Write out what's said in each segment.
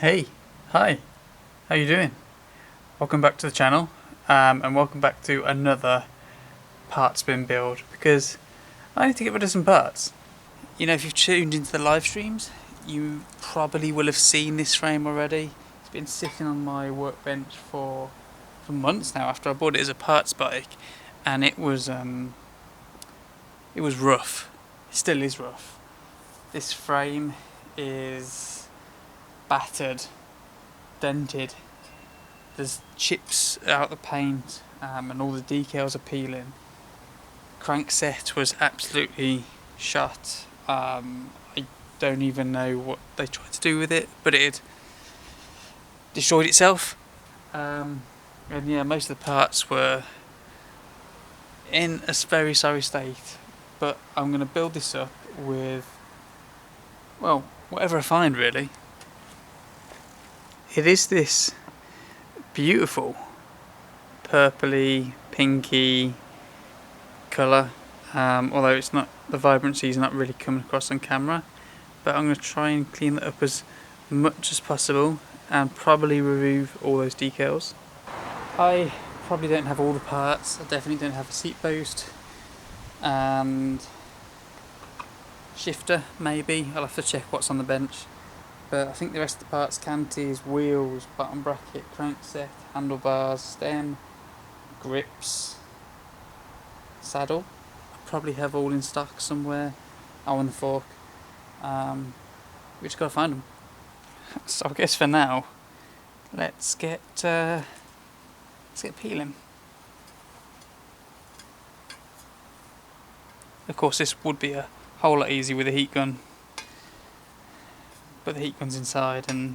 Hey, hi, how you doing? Welcome back to the channel, and welcome back to another parts bin build, because I need to get rid of some parts. You know, if you've tuned into the live streams, you probably will have seen this frame already. It's been sitting on my workbench for months now after I bought it as a parts bike, and it was rough. It still is rough. This frame is battered, dented. There's chips out the paint, and all the decals are peeling. Crankset was absolutely shot. I don't even know what they tried to do with it, but it had destroyed itself. And yeah, most of the parts were in a very sorry state. But I'm going to build this up with, well, whatever I find really. It is this beautiful purpley, pinky colour, although it's not, the vibrancy is not really coming across on camera, but I'm going to try and clean it up as much as possible and probably remove all those decals. I probably don't have all the parts. I definitely don't have a seat post and shifter, maybe. I'll have to check what's on the bench. But I think the rest of the parts: canties, wheels, bottom bracket, crankset, handlebars, stem, grips, saddle. I probably have all in stock somewhere. Oh, and the fork. We just gotta find them. So I guess for now, let's get peeling. Of course, this would be a whole lot easier with a heat gun. But the heat gun's inside, and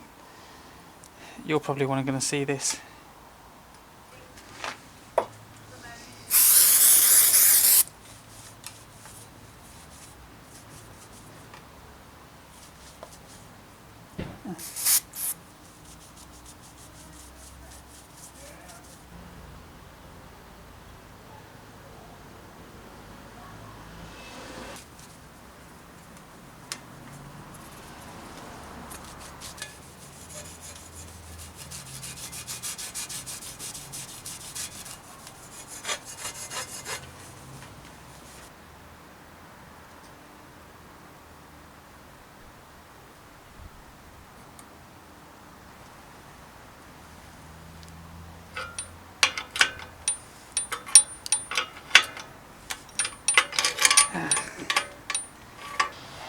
you're probably going to see this.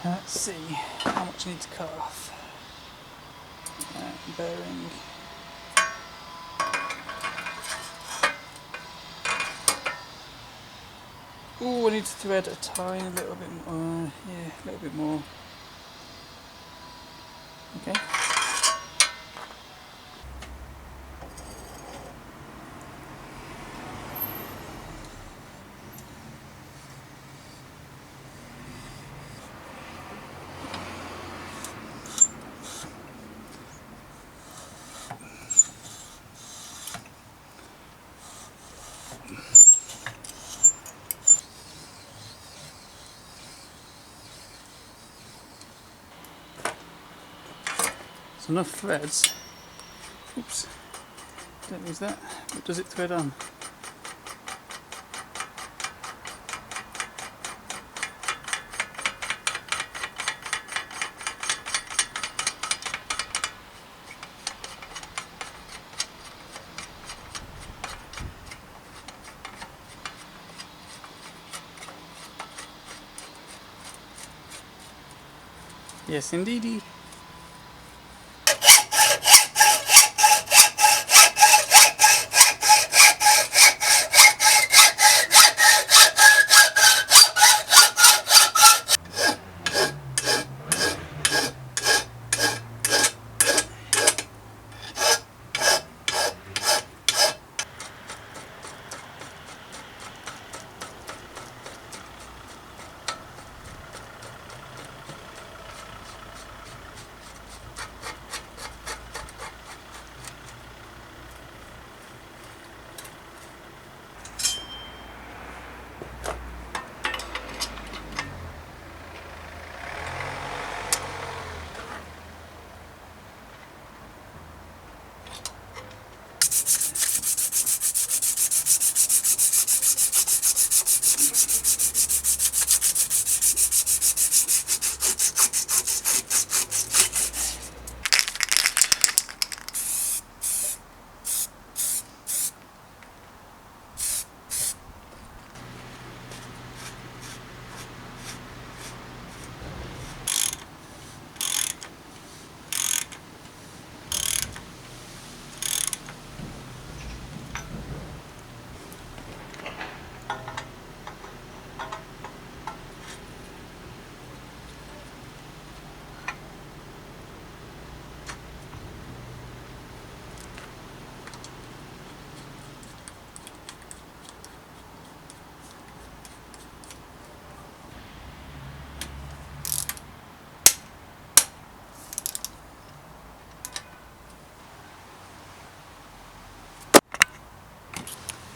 Let's see how much I need to cut off. Bearing. Ooh, I need to thread a tiny little bit more. Yeah, a little bit more. Okay. It's enough threads. Oops, don't lose that. But does it thread on? Yes, indeedy.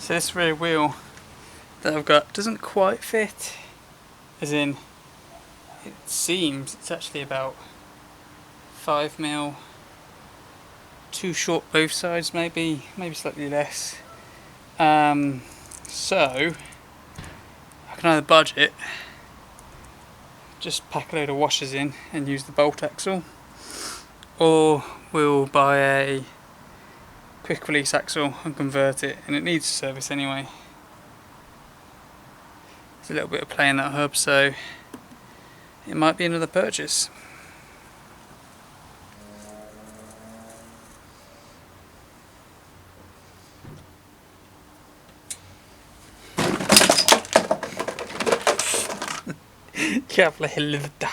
So this rear wheel that I've got doesn't quite fit, as in it seems it's actually about 5mm too short both sides, maybe slightly less. So I can either budge it, just pack a load of washers in and use the bolt axle, or we'll buy a quick release axle and convert it, and it needs service anyway. There's a little bit of play in that hub, so it might be another purchase. Jävla helvete.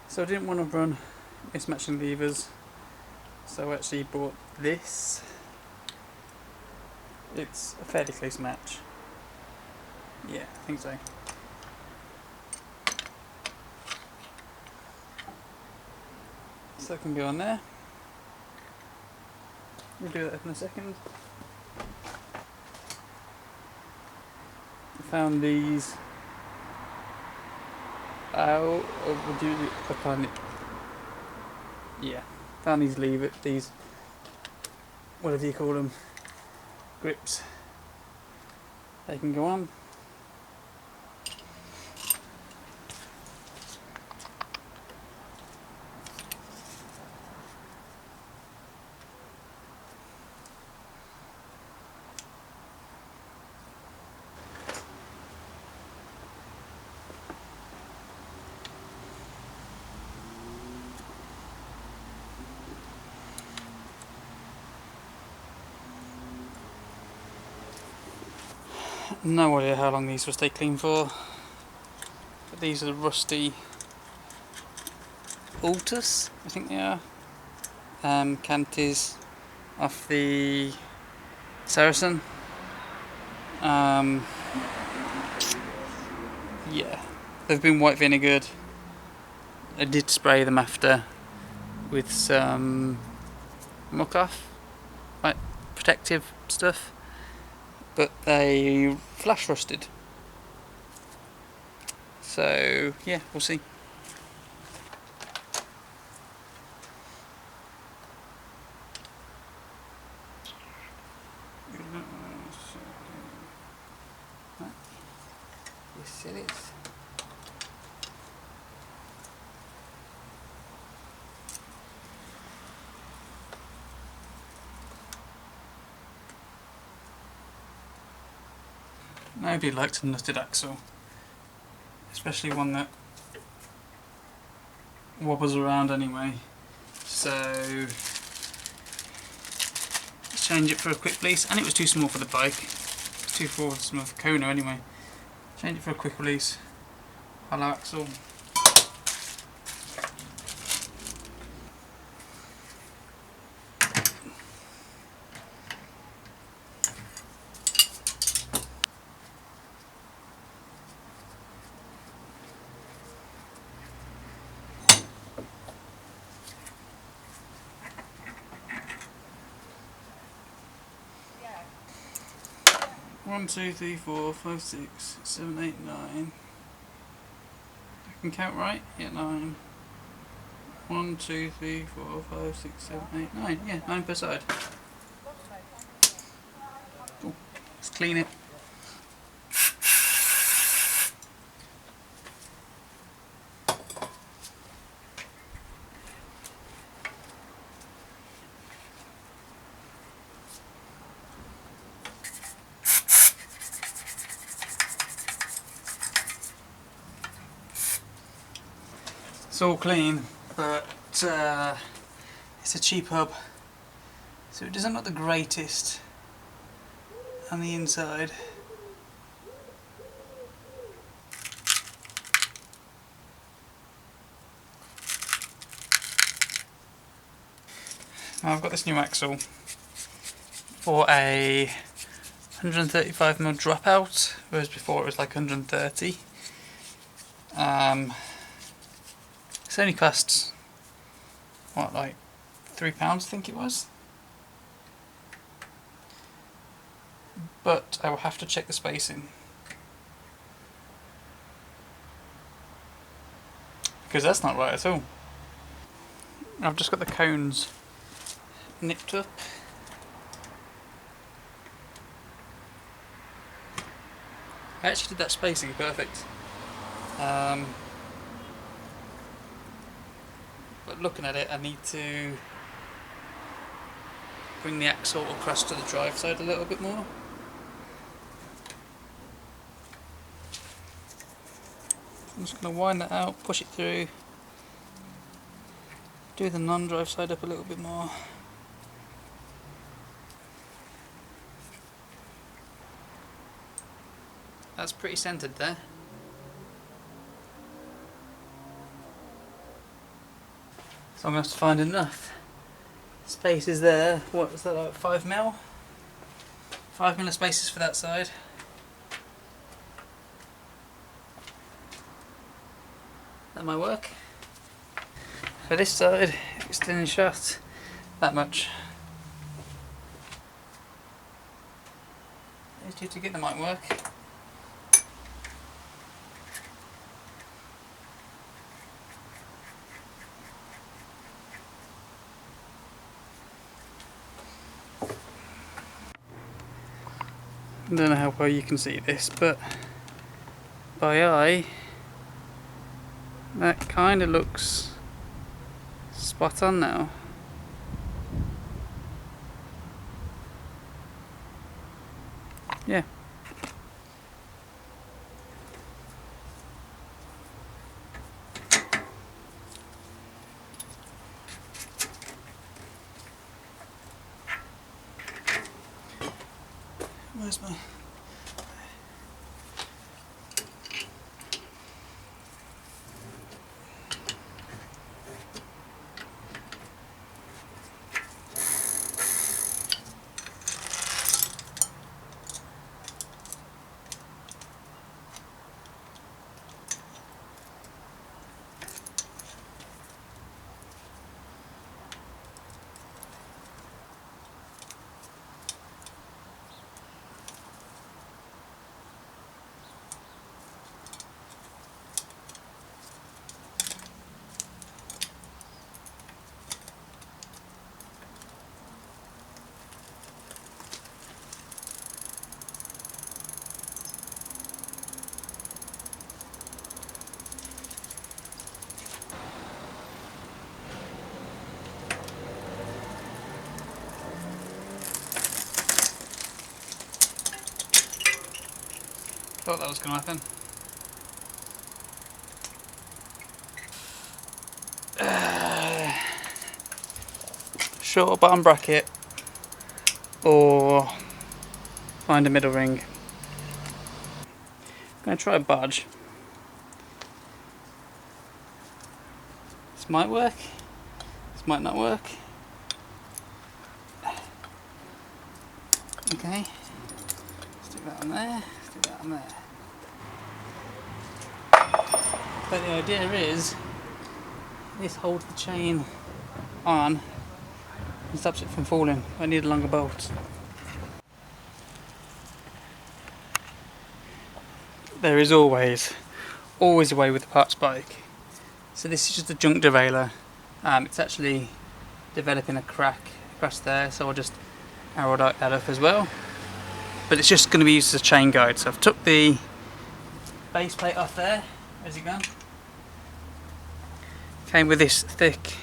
So I didn't want to run mismatching levers, so I actually bought this. It's a fairly close match. Yeah, I think so. So it can go on there. We'll do that in a second. I found these out of found these whatever you call them, grips. They can go on. No idea how long these will stay clean for, but these are the rusty Altus, I think they are, canties off the Saracen. Yeah, they've been white vinegared. I did spray them after with some muck off, like protective stuff, but they flash rusted. So yeah, we'll see. Yes, it is. Nobody likes a nutted axle, especially one that wobbles around anyway. So let's change it for a quick release, and it was too small for the bike. It's too small for Kona anyway. Change it for a quick release. Hollow axle. One, two, three, 4, 5, 6, 7, 8, 9. I can count right? Yeah, 9. 1, 2, 3, 4, 5, 6, 7, 8, 9. Yeah, 9 per side. Cool. Let's clean it. It's all clean, but it's a cheap hub, so it doesn't look the greatest on the inside. Now I've got this new axle for a 135mm dropout, whereas before it was like 130. It's only cost, what, like £3 I think it was? But I will have to check the spacing, because that's not right at all. I've just got the cones nipped up. I actually did that spacing perfect. But looking at it, I need to bring the axle across to the drive side a little bit more. I'm just going to wind that out, push it through, do the non-drive side up a little bit more. That's pretty centered there. So I'm going to have to find enough spaces there. What is that, like 5mm? 5mm spaces for that side. That might work. For this side, if it's still in shot, that much. These two together might work. I don't know how well you can see this, but by eye, that kind of looks spot on now. Yeah. Where's my... Thought that was going to happen. Short bottom bracket, or find a middle ring. I'm going to try a badge. This might work, this might not work. Okay, stick that on there, stick that on there. But the idea is, this holds the chain on and stops it from falling. I need a longer bolt. There is always a way with the parts bike. So this is just a junk derailleur. It's actually developing a crack across there, so I'll just arrow that up as well. But it's just going to be used as a chain guide. So I've took the base plate off there. Where's it gone? Came with this thick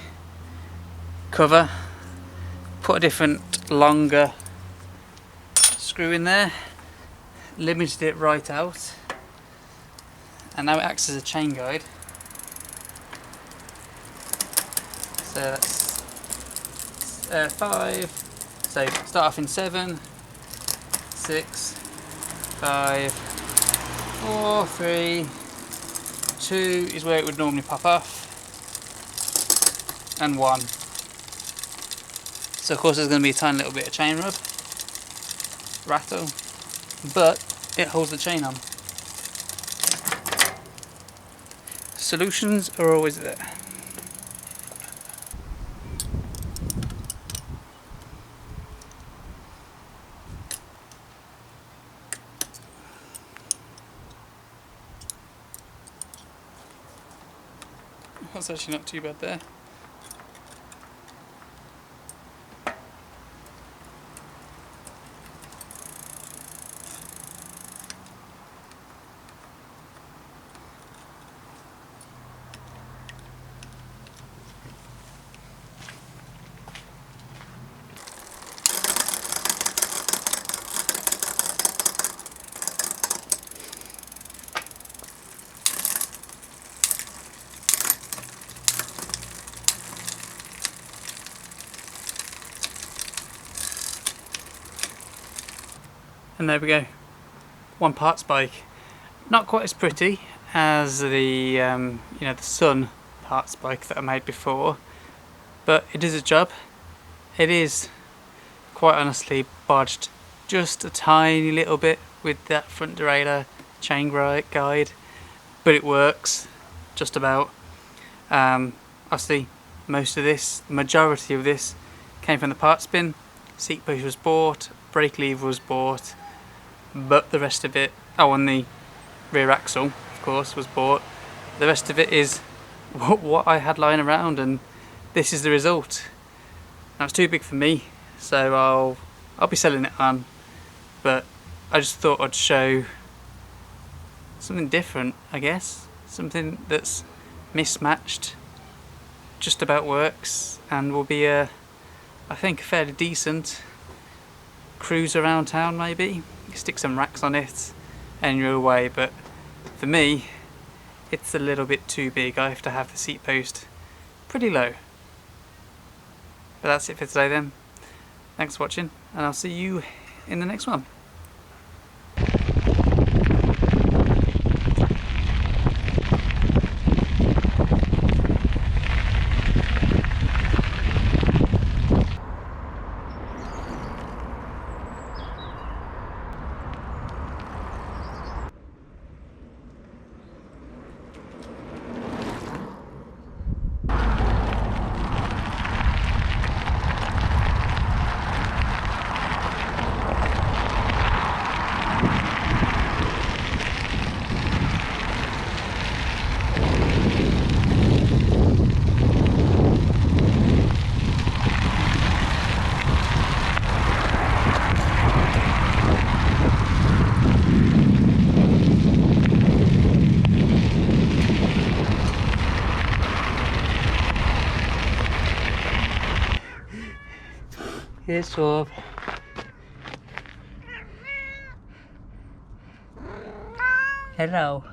cover. Put a different longer screw in there. Limited it right out. And now it acts as a chain guide. So that's 5. So start off in 7, 6, 5, 4, 3, 2 is where it would normally pop off, and 1. So of course there's going to be a tiny little bit of chain rub, rattle, but it holds the chain on. Solutions are always there. That's actually not too bad there. And there we go, one parts bike. Not quite as pretty as the the Sun parts bike that I made before, but it is a job. It is quite honestly bodged just a tiny little bit with that front derailleur chain guide, but it works just about. Obviously most of this, the majority of this, came from the parts bin. Seat post was bought, brake lever was bought, but the rest of it, and the rear axle of course was bought. The rest of it is what I had lying around, and this is the result. Now it's too big for me, so I'll be selling it on, but I just thought I'd show something different, I guess, something that's mismatched, just about works, and will be I think a fairly decent cruise around town. Maybe stick some racks on it and you're away, but for me it's a little bit too big. I have to have the seat post pretty low. But that's it for today then. Thanks for watching, and I'll see you in the next one. Here's Sorb. Hello.